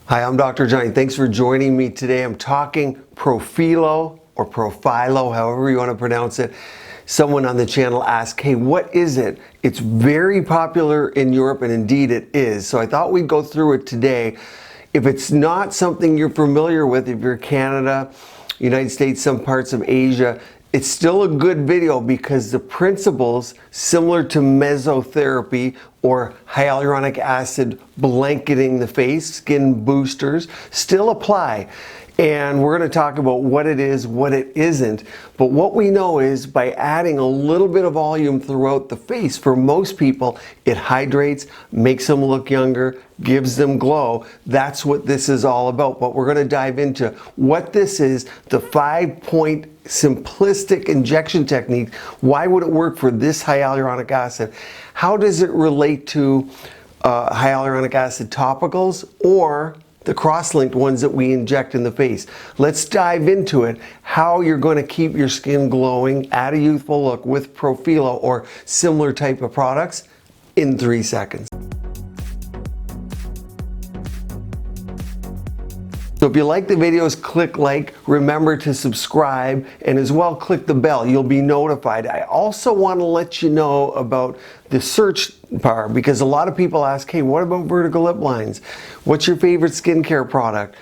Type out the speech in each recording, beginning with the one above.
Hi, I'm Dr. Rajani. Thanks for joining me today. I'm talking Profhilo or Profhilo, however you want to pronounce it. Someone on the channel asked, hey, what is it? It's very popular in Europe, and indeed it is. So I thought we'd go through it today. If it's not something you're familiar with, if you're Canada, United States, some parts of Asia, it's still a good video because the principles similar to mesotherapy or hyaluronic acid blanketing the face, skin boosters, still apply. And we're going to talk about what it is, what it isn't. But what we know is by adding a little bit of volume throughout the face, for most people, it hydrates, makes them look younger, gives them glow. That's what this is all about. But we're going to dive into what this is, the 5-point simplistic injection technique. Why would it work for this hyaluronic acid? How does it relate to hyaluronic acid topicals or the cross-linked ones that we inject in the face? Let's dive into it, how you're going to keep your skin glowing, add a youthful look with Profhilo or similar type of products in 3 seconds. So if you like the videos, click like, remember to subscribe, and as well click the bell. You'll be notified. I also want to let you know about the search bar because a lot of people ask, hey, what about vertical lip lines? What's your favorite skincare product?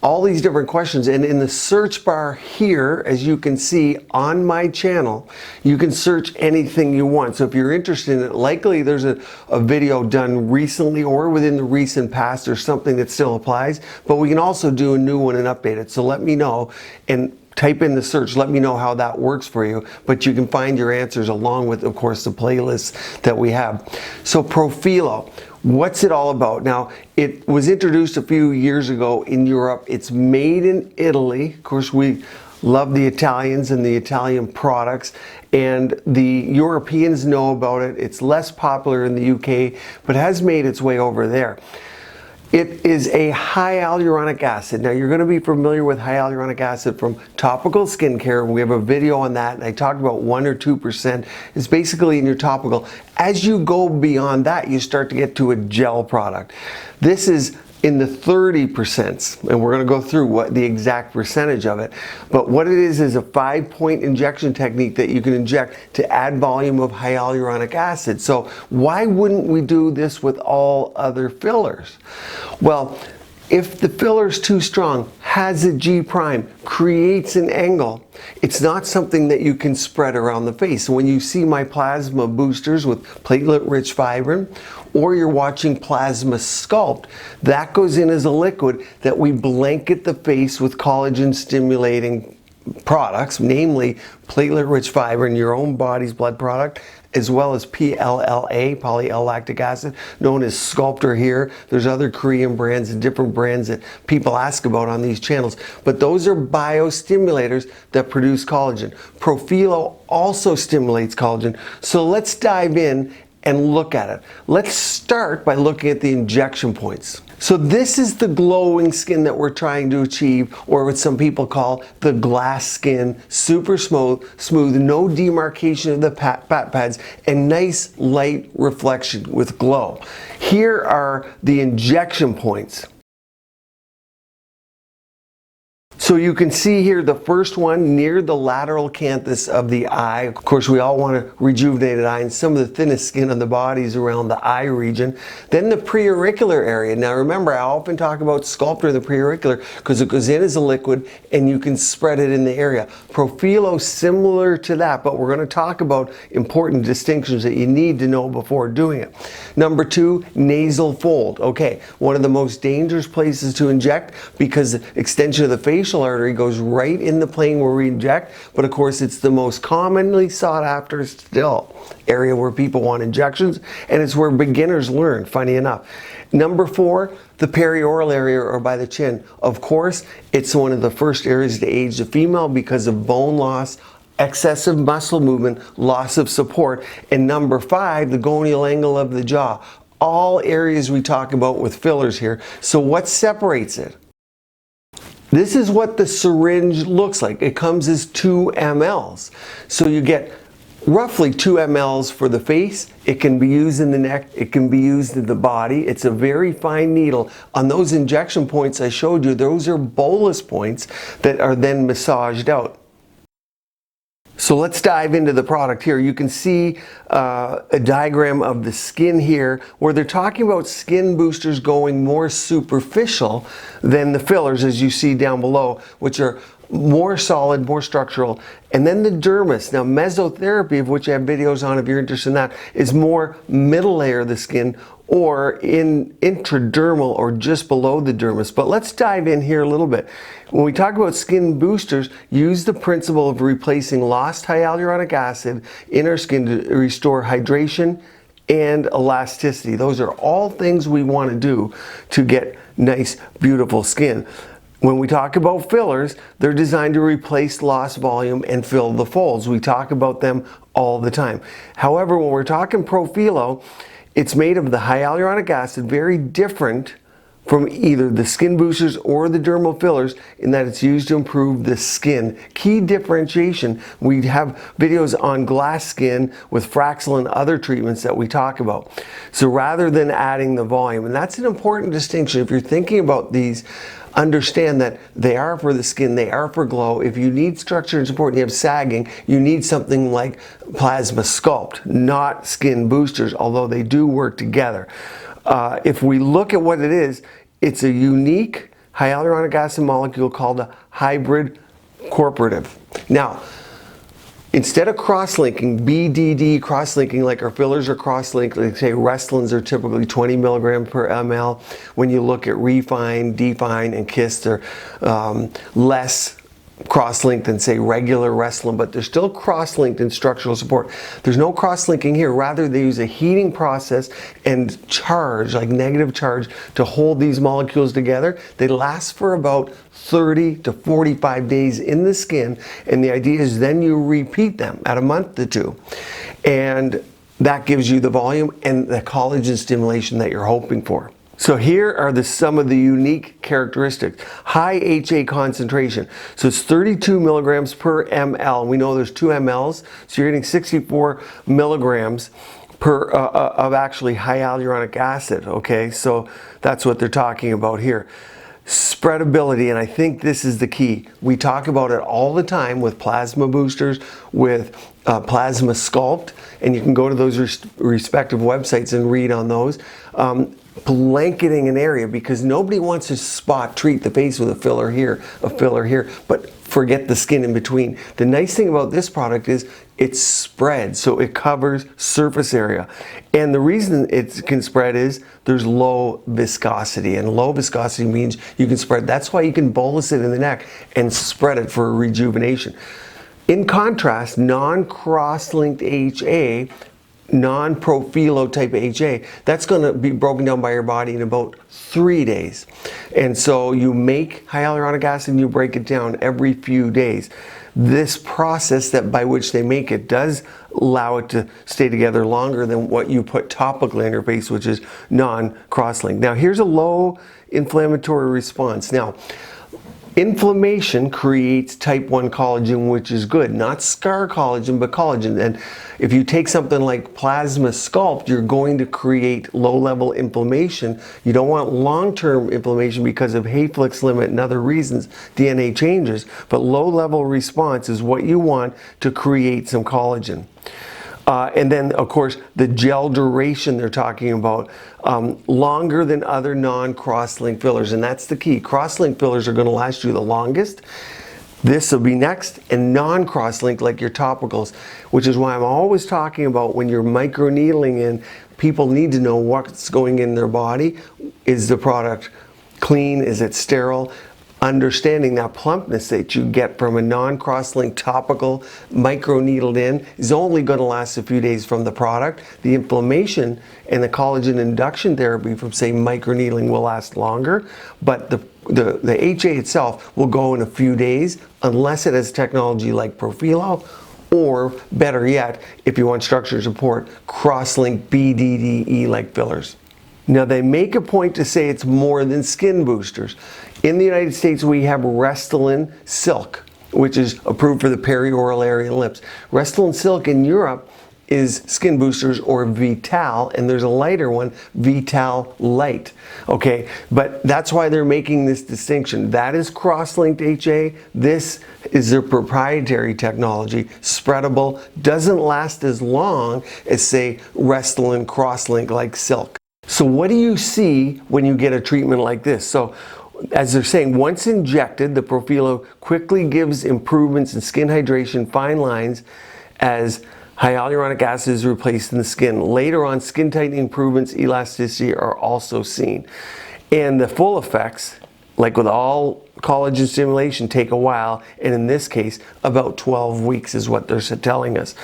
All these different questions, and in the search bar here, as you can see on my channel, you can search anything you want. So if you're interested in it, likely there's a video done recently or within the recent past or something that still applies, but we can also do a new one and update it. So let me know and type in the search, let me know how that works for you, but you can find your answers along with, of course, the playlists that we have. So Profhilo, what's it all about? Now, it was introduced a few years ago in Europe. It's made in Italy. Of course, we love the Italians and the Italian products, and the Europeans know about it. It's less popular in the UK, but has made its way over there. It is a hyaluronic acid. Now, you're going to be familiar with hyaluronic acid from topical skincare. We have a video on that, and I talked about 1 or 2%. It's basically in your topical. As you go beyond that, you start to get to a gel product. This is in the 30%, and we're going to go through what the exact percentage of it. But what it is a 5-point injection technique that you can inject to add volume of hyaluronic acid. So why wouldn't we do this with all other fillers? Well, if the filler's too strong, has a G prime, creates an angle, it's not something that you can spread around the face. When you see my plasma boosters with platelet-rich fibrin, or you're watching Plasma Sculpt, that goes in as a liquid that we blanket the face with collagen stimulating products, namely platelet-rich fibrin, your own body's blood product, as well as PLLA, poly-L-lactic acid, known as Sculptor here. There's other Korean brands and different brands that people ask about on these channels. But those are biostimulators that produce collagen. Profhilo also stimulates collagen. So let's dive in and look at it. Let's start by looking at the injection points. So this is the glowing skin that we're trying to achieve, or what some people call the glass skin, super smooth, no demarcation of the pat pads, and nice light reflection with glow. Here are the injection points. So you can see here the first one near the lateral canthus of the eye. Of course, we all want a rejuvenated eye, and some of the thinnest skin on the body is around the eye region. Then the preauricular area. Now remember, I often talk about Sculptor, the preauricular, because it goes in as a liquid and you can spread it in the area. Profhilo, similar to that, but we're going to talk about important distinctions that you need to know before doing it. Number 2, nasal fold. Okay, one of the most dangerous places to inject because the extension of the facial artery goes right in the plane where we inject, but of course it's the most commonly sought after still area where people want injections, and it's where beginners learn, funny enough. Number 4, the perioral area or by the chin. Of course, it's one of the first areas to age the female because of bone loss, excessive muscle movement, loss of support. And number 5, the gonial angle of the jaw. All areas we talk about with fillers here. So what separates it? This is what the syringe looks like. It comes as 2 mLs. So you get roughly 2 mLs for the face. It can be used in the neck, it can be used in the body. It's a very fine needle. On those injection points I showed you, those are bolus points that are then massaged out. So let's dive into the product here. You can see a diagram of the skin here where they're talking about skin boosters going more superficial than the fillers, as you see down below, which are more solid, more structural. And then the dermis. Now mesotherapy, of which I have videos on if you're interested in that, is more middle layer of the skin or in intradermal or just below the dermis. But let's dive in here a little bit. When we talk about skin boosters, use the principle of replacing lost hyaluronic acid in our skin to restore hydration and elasticity. Those are all things we want to do to get nice, beautiful skin. When we talk about fillers, they're designed to replace lost volume and fill the folds. We talk about them all the time. However, when we're talking Profhilo, it's made of the hyaluronic acid, very different from either the skin boosters or the dermal fillers in that it's used to improve the skin. Key differentiation, we have videos on glass skin with Fraxel and other treatments that we talk about. So rather than adding the volume, and that's an important distinction. If you're thinking about these, understand that they are for the skin, they are for glow. If you need structure and support and you have sagging, you need something like Plasma Sculpt, not skin boosters, although they do work together. If we look at what it is, it's a unique hyaluronic acid molecule called a hybrid corporative. Now, instead of cross-linking, BDD cross-linking like our fillers are cross-linked, like say Restylans are typically 20 milligrams per ml. When you look at Refine, Define, and Kiss, they're less cross-linked than say regular Restylane, but they're still cross-linked in structural support. There's no cross-linking here. Rather, they use a heating process and charge, like negative charge, to hold these molecules together. They last for about 30 to 45 days in the skin, and the idea is then you repeat them at a month to 2. And that gives you the volume and the collagen stimulation that you're hoping for. So here are some of the unique characteristics. High HA concentration. So it's 32 milligrams per ml. We know there's 2 mLs, so you're getting 64 milligrams per of actually hyaluronic acid, okay? So that's what they're talking about here. Spreadability, and I think this is the key. We talk about it all the time with plasma boosters, with Plasma Sculpt, and you can go to those respective websites and read on those. Blanketing an area, because nobody wants to spot treat the face with a filler here, but forget the skin in between. The nice thing about this product is it's spread, so it covers surface area. And the reason it can spread is there's low viscosity, and low viscosity means you can spread. That's why you can bolus it in the neck and spread it for rejuvenation. In contrast, non-cross-linked HA, non-Profhilo type HA, that's going to be broken down by your body in about 3 days. And so you make hyaluronic acid and you break it down every few days. This process that by which they make it does allow it to stay together longer than what you put topically on your face, which is non-cross-linked. Now here's a low inflammatory response. Now, inflammation creates type 1 collagen, which is good. Not scar collagen, but collagen. And if you take something like Plasma Sculpt, you're going to create low-level inflammation. You don't want long-term inflammation because of Hayflick's limit and other reasons, DNA changes. But low-level response is what you want to create some collagen. And then, of course, the gel duration they're talking about, longer than other non-cross-link fillers. And that's the key. Cross-link fillers are going to last you the longest. This will be next, and non-cross-link like your topicals, which is why I'm always talking about when you're microneedling in, people need to know what's going in their body. Is the product clean? Is it sterile? Understanding that plumpness that you get from a non-cross-linked topical microneedled in is only going to last a few days from the product. The inflammation and the collagen induction therapy from, say, microneedling will last longer, but the HA itself will go in a few days unless it has technology like Profhilo, or better yet, if you want structure support, cross-link BDDE like fillers. Now they make a point to say it's more than skin boosters. In the United States we have Restylane Silk. which is approved for the perioral area and lips. Restylane Silk in Europe is Skin Boosters or Vital, and there's a lighter one, Vital Light. Okay, but that's why they're making this distinction. That is cross-linked HA. This is their proprietary technology, spreadable, doesn't last as long as, say, Restylane cross-link like Silk. So what do you see when you get a treatment like this? So as they're saying, once injected, the Profhilo quickly gives improvements in skin hydration, fine lines, as hyaluronic acid is replaced in the skin. Later on, skin tightening improvements, elasticity are also seen. And the full effects, like with all collagen stimulation, take a while, and in this case, about 12 weeks is what they're telling us.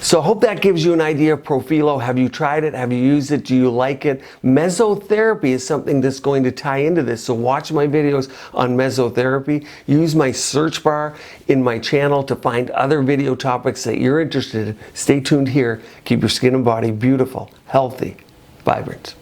So I hope that gives you an idea of Profhilo. Have you tried it? Have you used it? Do you like it? Mesotherapy is something that's going to tie into this. So watch my videos on mesotherapy. Use my search bar in my channel to find other video topics that you're interested in. Stay tuned here. Keep your skin and body beautiful, healthy, vibrant.